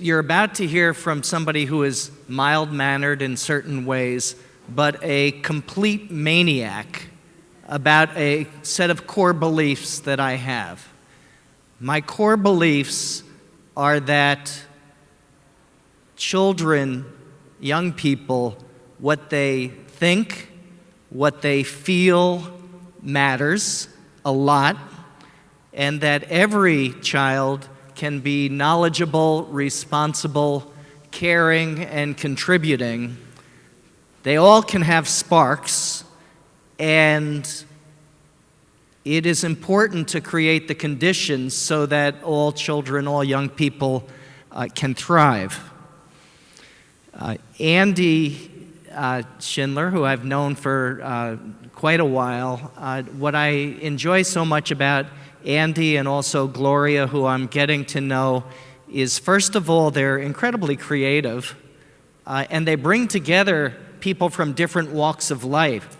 you're about to hear from somebody who is mild-mannered in certain ways, but a complete maniac about a set of core beliefs that I have. My core beliefs are that children, young people, what they think, what they feel matters a lot, and that every child can be knowledgeable, responsible, caring, and contributing. They all can have sparks, and it is important to create the conditions so that all children, all young people can thrive. Andy Schindler, who I've known for quite a while, what I enjoy so much about Andy and also Gloria, who I'm getting to know, is first of all, they're incredibly creative, and they bring together people from different walks of life,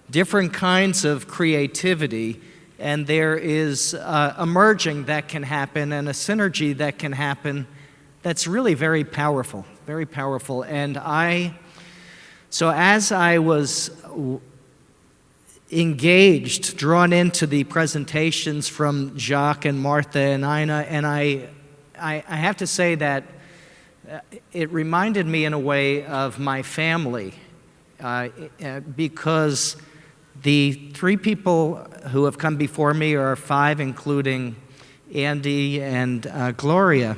different kinds of creativity, and there is a merging that can happen and a synergy that can happen that's really very powerful, very powerful. And so as I was engaged, drawn into the presentations from Jacques and Martha and Ina, and I have to say that it reminded me in a way of my family, because the three people who have come before me, or five, including Andy and Gloria,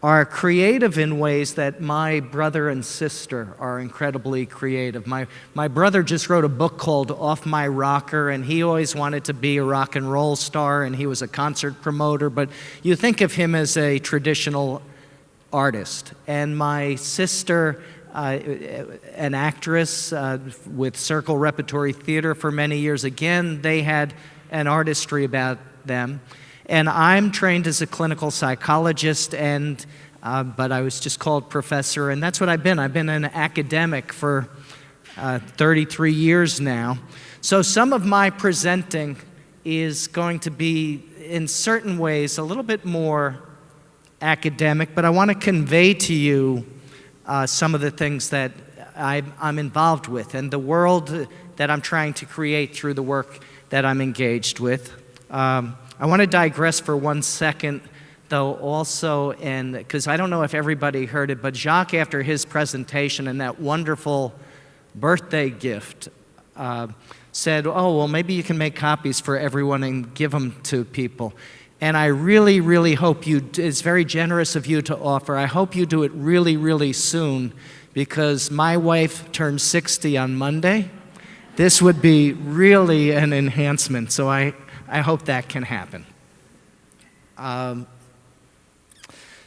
are creative in ways that my brother and sister are incredibly creative. My brother just wrote a book called Off My Rocker, and he always wanted to be a rock and roll star, and he was a concert promoter, but you think of him as a traditional artist. And my sister, an actress with Circle Repertory Theater for many years, again, they had an artistry about them. And I'm trained as a clinical psychologist, but I was just called professor, and that's what I've been. I've been an academic for 33 years now. So some of my presenting is going to be, in certain ways, a little bit more academic, but I want to convey to you some of the things that I'm involved with and the world that I'm trying to create through the work that I'm engaged with. I want to digress for 1 second, though, also, and because I don't know if everybody heard it, but Jacques, after his presentation and that wonderful birthday gift, said, oh, well, maybe you can make copies for everyone and give them to people. And I really, really hope it's very generous of you to offer. I hope you do it really, really soon, because my wife turns 60 on Monday. This would be really an enhancement, so I hope that can happen.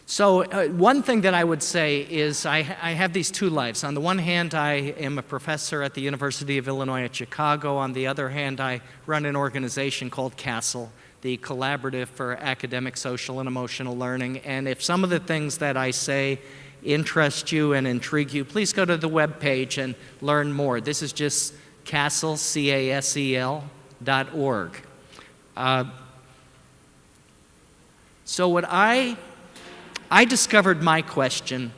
So one thing that I would say is I have these two lives. On the one hand, I am a professor at the University of Illinois at Chicago. On the other hand, I run an organization called CASTLE, the Collaborative for Academic, Social, and Emotional Learning. And if some of the things that I say interest you and intrigue you, please go to the webpage and learn more. This is just CASTLE, CASEL.org. So what I discovered my question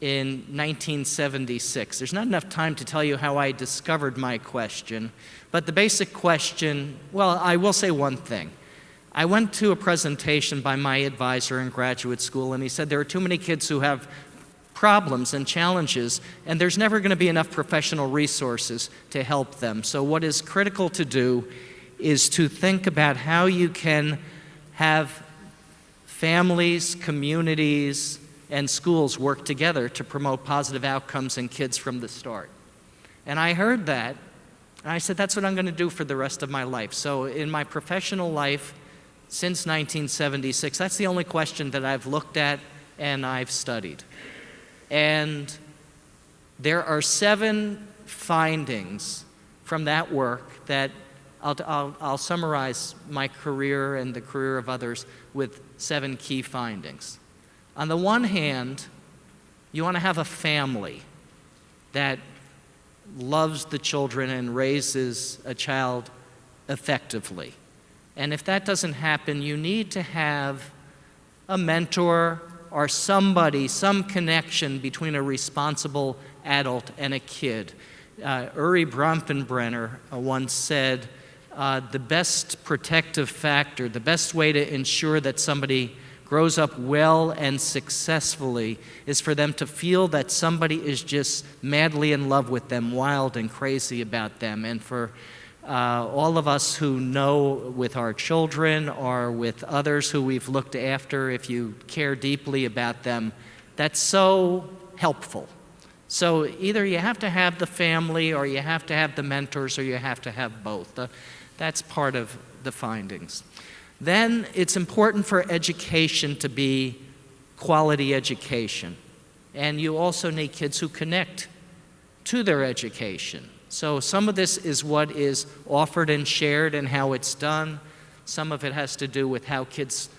in 1976. There's not enough time to tell you how I discovered my question, but the basic question, well, I will say one thing. I went to a presentation by my advisor in graduate school, and he said there are too many kids who have problems and challenges, and there's never going to be enough professional resources to help them. So what is critical to do is to think about how you can have families, communities, and schools work together to promote positive outcomes in kids from the start. And I heard that, and I said, that's what I'm going to do for the rest of my life. So in my professional life, since 1976, that's the only question that I've looked at and I've studied. And there are 7 findings from that work that I'll summarize my career and the career of others with 7 key findings. On the one hand, you want to have a family that loves the children and raises a child effectively. And if that doesn't happen, you need to have a mentor or somebody, some connection between a responsible adult and a kid. Uri Bronfenbrenner once said, the best protective factor, the best way to ensure that somebody grows up well and successfully is for them to feel that somebody is just madly in love with them, wild and crazy about them. And for all of us who know with our children or with others who we've looked after, if you care deeply about them, that's so helpful. So either you have to have the family, or you have to have the mentors, or you have to have both. That's part of the findings. Then it's important for education to be quality education. And you also need kids who connect to their education. So some of this is what is offered and shared and how it's done. Some of it has to do with how kids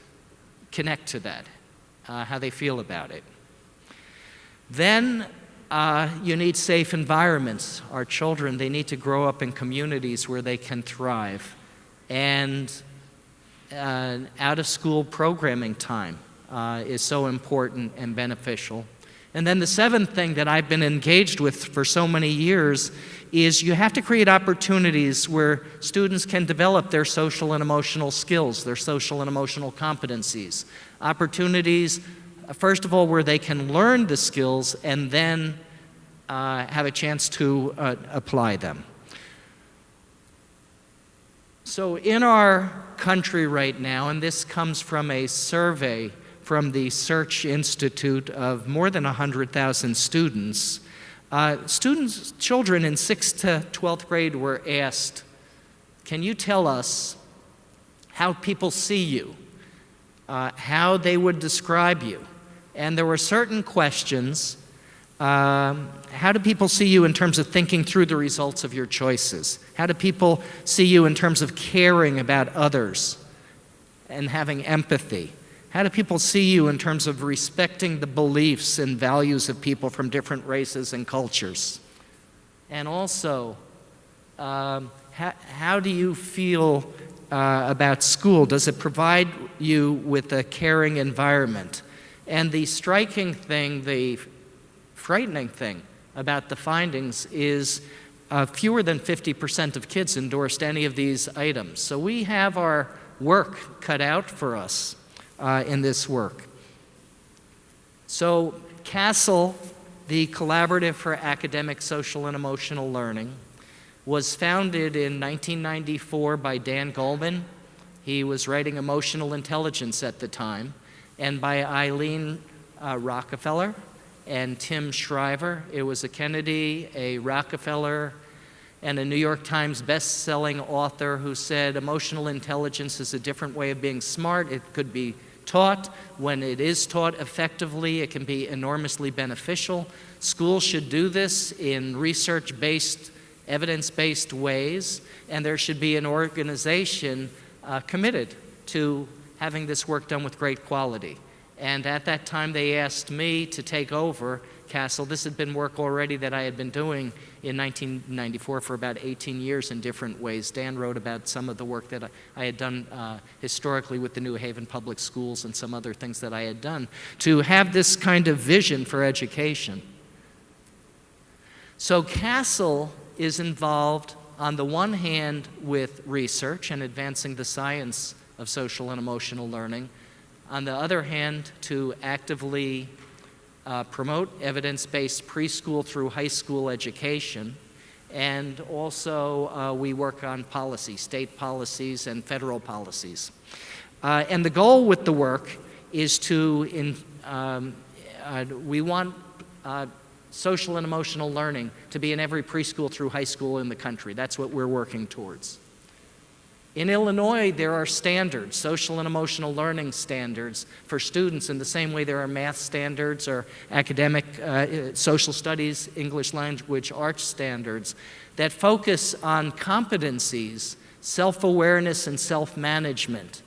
connect to that, how they feel about it. Then you need safe environments. Our children, they need to grow up in communities where they can thrive. And out-of-school programming time is so important and beneficial. And then the seventh thing that I've been engaged with for so many years is you have to create opportunities where students can develop their social and emotional skills, their social and emotional competencies. Opportunities, first of all, where they can learn the skills and then have a chance to apply them. So in our country right now, and this comes from a survey from the Search Institute of more than 100,000 students, children in 6th to 12th grade were asked, can you tell us how people see you, how they would describe you? And there were certain questions. How do people see you in terms of thinking through the results of your choices? How do people see you in terms of caring about others and having empathy? How do people see you in terms of respecting the beliefs and values of people from different races and cultures? And also, how do you feel about school? Does it provide you with a caring environment? And the striking thing, the frightening thing about the findings is fewer than 50% of kids endorsed any of these items. So we have our work cut out for us in this work. So CASEL, the Collaborative for Academic, Social, and Emotional Learning, was founded in 1994 by Dan Goldman. He was writing Emotional Intelligence at the time, and by Eileen Rockefeller and Tim Shriver. It was a Kennedy, a Rockefeller, and a New York Times best-selling author who said emotional intelligence is a different way of being smart. It could be taught. When it is taught effectively, it can be enormously beneficial. Schools should do this in research-based, evidence-based ways, and there should be an organization committed to having this work done with great quality. And at that time, they asked me to take over CASEL. This had been work already that I had been doing in 1994 for about 18 years in different ways. Dan wrote about some of the work that I had done historically with the New Haven Public Schools and some other things that I had done to have this kind of vision for education. So CASEL is involved on the one hand with research and advancing the science of social and emotional learning. On the other hand, to actively promote evidence-based preschool through high school education. And also we work on policy, state policies and federal policies. And the goal with the work is to, we want social and emotional learning to be in every preschool through high school in the country. That's what we're working towards. In Illinois, there are standards, social and emotional learning standards for students in the same way there are math standards or academic social studies, English language arts standards that focus on competencies, self-awareness and self-management,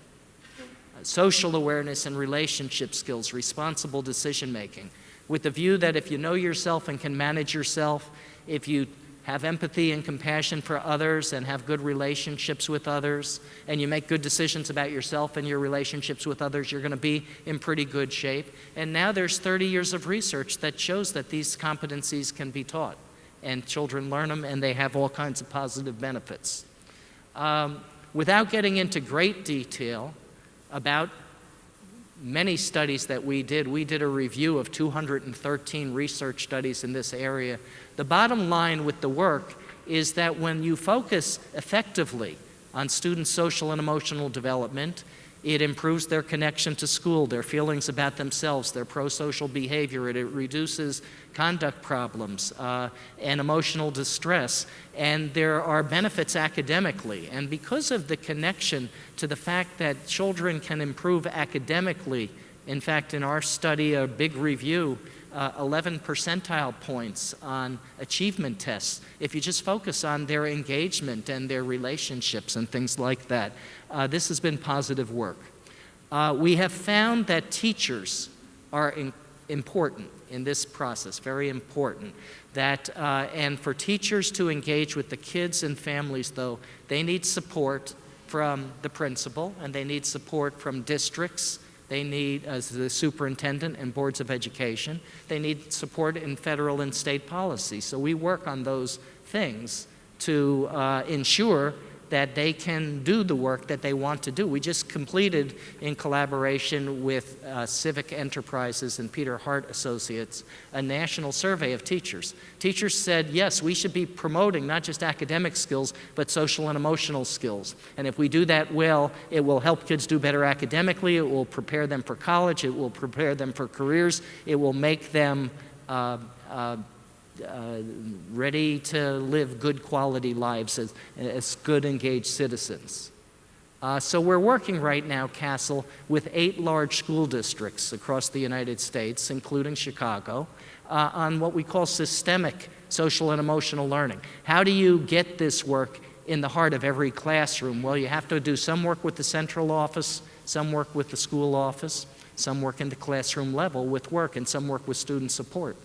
social awareness and relationship skills, responsible decision-making, with the view that if you know yourself and can manage yourself, if you have empathy and compassion for others and have good relationships with others, and you make good decisions about yourself and your relationships with others, you're going to be in pretty good shape. And now there's 30 years of research that shows that these competencies can be taught, and children learn them, and they have all kinds of positive benefits. Without getting into great detail about many studies that we did a review of 213 research studies in this area. The bottom line with the work is that when you focus effectively on students' social and emotional development, it improves their connection to school, their feelings about themselves, their pro-social behavior. It reduces conduct problems and emotional distress. And there are benefits academically. And because of the connection to the fact that children can improve academically, in fact, in our study, a big review, 11 percentile points on achievement tests. If you just focus on their engagement and their relationships and things like that, this has been positive work. We have found that teachers are important in this process, very important. And for teachers to engage with the kids and families, though, they need support from the principal, and they need support from districts. They need, as the superintendent and boards of education, they need support in federal and state policy. So we work on those things to ensure that they can do the work that they want to do. We just completed, in collaboration with Civic Enterprises and Peter Hart Associates, a national survey of teachers. Teachers said, yes, we should be promoting not just academic skills, but social and emotional skills. And if we do that well, it will help kids do better academically, it will prepare them for college, it will prepare them for careers, it will make them ready to live good quality lives as good, engaged citizens. So we're working right now, Castle, with 8 large school districts across the United States, including Chicago, on what we call systemic social and emotional learning. How do you get this work in the heart of every classroom? Well, you have to do some work with the central office, some work with the school office, some work in the classroom level with work, and some work with student support.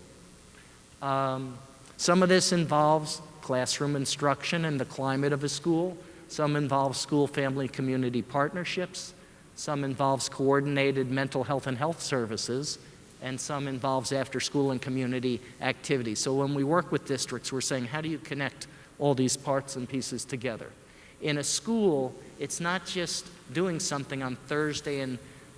Some of this involves classroom instruction and the climate of a school. Some involves school, family, community partnerships. Some involves coordinated mental health and health services. And some involves after-school and community activities. So when we work with districts, we're saying, how do you connect all these parts and pieces together? In a school, it's not just doing something on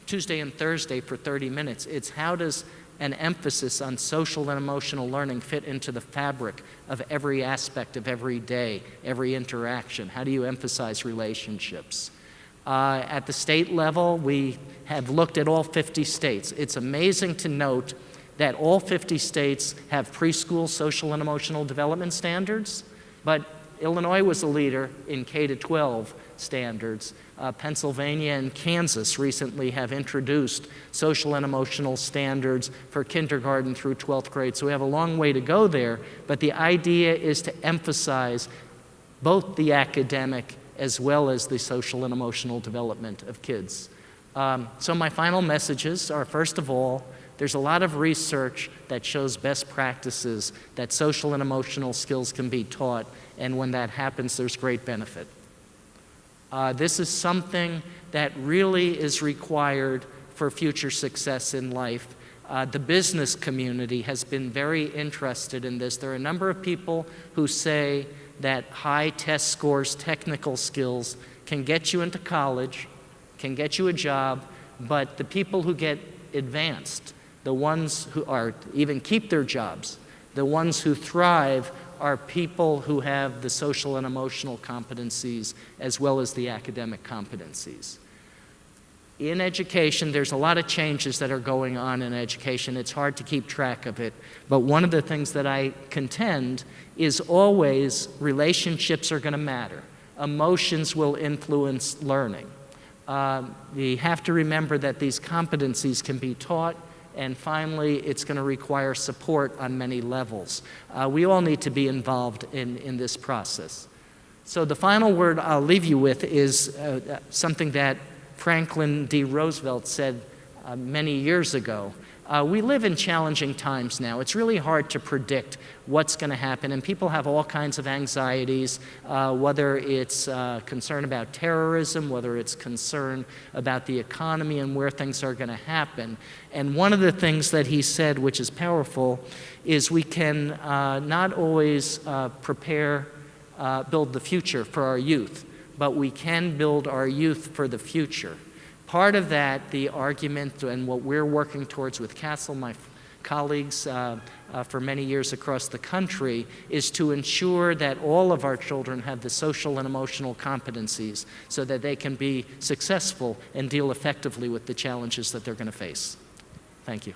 Tuesday and Thursday for 30 minutes. It's how does an emphasis on social and emotional learning fit into the fabric of every aspect of every day, every interaction? How do you emphasize relationships? At the state level, we have looked at all 50 states. It's amazing to note that all 50 states have preschool social and emotional development standards, but Illinois was a leader in K-12 standards. Pennsylvania and Kansas recently have introduced social and emotional standards for kindergarten through 12th grade. So we have a long way to go there, but the idea is to emphasize both the academic as well as the social and emotional development of kids. So my final messages are, first of all, there's a lot of research that shows best practices, that social and emotional skills can be taught, and when that happens, there's great benefit. This is something that really is required for future success in life. The business community has been very interested in this. There are a number of people who say that high test scores, technical skills, can get you into college, can get you a job, but the people who get advanced, the ones who are even keep their jobs, the ones who thrive are people who have the social and emotional competencies as well as the academic competencies. In education, there's a lot of changes that are going on in education. It's hard to keep track of it. But one of the things that I contend is always relationships are going to matter. Emotions will influence learning. We have to remember that these competencies can be taught. And finally, it's going to require support on many levels. We all need to be involved in this process. So the final word I'll leave you with is something that Franklin D. Roosevelt said many years ago. We live in challenging times now. It's really hard to predict what's going to happen, and people have all kinds of anxieties, whether it's concern about terrorism, whether it's concern about the economy and where things are going to happen. And one of the things that he said, which is powerful, is we can not always build the future for our youth, but we can build our youth for the future. Part of that, the argument and what we're working towards with Castle, my colleagues for many years across the country, is to ensure that all of our children have the social and emotional competencies so that they can be successful and deal effectively with the challenges that they're going to face. Thank you.